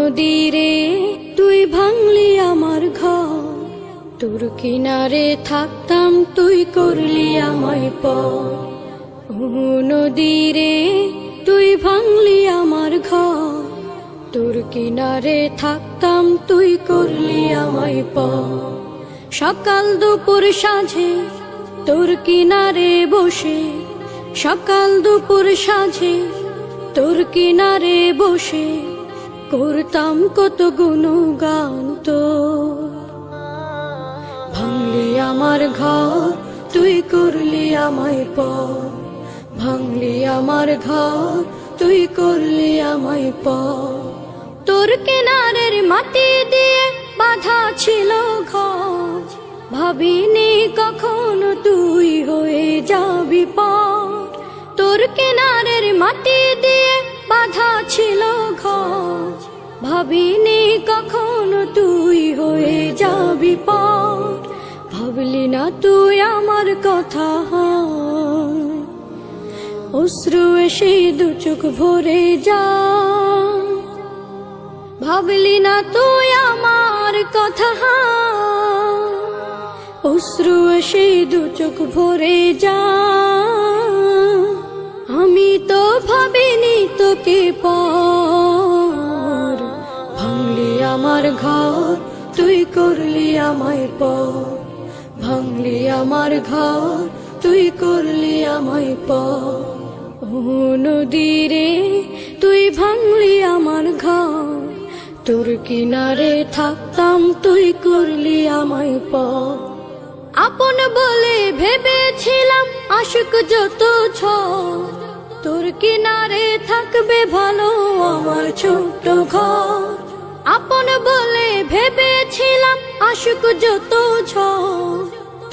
নদীরে তুই ভাঙলি আমার ঘর, তোর কিনারে থাকতাম তুই করলি আমায় পর। ও নদীরে তুই ভাঙলি আমার ঘর, তোর কিনারে থাকতাম তুই করলি আমায় পর। সকাল দুপুর সাঁঝে তোর কিনারে বসে, সকাল দুপুর সাঁঝে তোর কিনারে বসে করতাম কত গুণগান তোর। ভাঙলি আমার ঘর তুই করলি আমায় পর, ভাঙলি আমার ঘর তুই করলি আমায় পর। তোর কিনারের মাটি দিয়ে বাঁধা ছিল ঘর, ভাবিনি কখনো তুই হয়ে যাবি পার। তোর কিনারের মাটি দিয়ে বাঁধা ছিল ঘর, ভাবিনি কখনো তুই হয়ে যাবি পার। ভাবলি না তুই আমার কথা, অশ্রু এসে দু চোখ ভরে যা। ভাবলি না তুই আমার কথা, অশ্রু এসে দু চোখ ভরে যা। আমি তো ভাবিনি তোকে পর, ভাঙলি আমার ঘর তুই করলি আমায় পর, ভাঙলি আমার ঘর তুই করলি আমায় পর। ও নদীরে তুই ভাঙলি আমার ঘর, তোর কিনারে থাকতাম তুই করলি আমায় পর। আপন বলে ভেবেছিলাম আশিক যত ঝড়, তোর কিনারে থাকবে ভালো আমার ছোট্ট ঘর। আপন বলে ভেবেছিলাম আশিক যত ঝড়,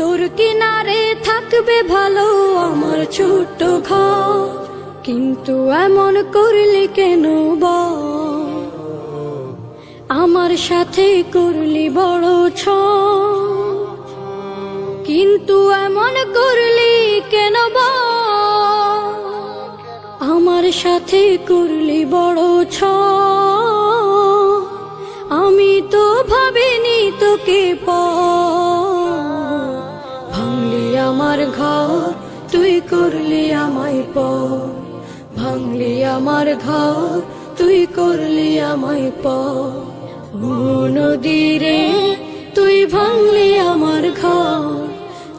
তোর কিনারে থাকবে ভালো আমার ছোট্ট ঘর। কিন্তু এমন করলি কেন বল, আমার সাথে করলি বড় ছল। কিন্তু এমন করলি কেন বল, আমার সাথে করলি বড় ছল। আমি তো ভাবিনি তোকে পর, ভাঙলি আমার ঘর তুই করলি আমায় পর, ভাঙলি আমার ঘর তুই করলি আমায় পর। ও নদীরে তুই ভাঙলি আমার ঘর,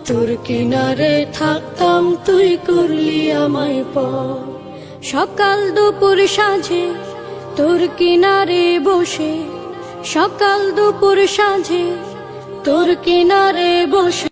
তোর কিনারে থাকতাম তুই করলি আমায় পর। সকাল দুপুর সাঁঝে তোর কিনারে বসে, সকাল দুপুর সাঁঝে তোর কিনারে বসে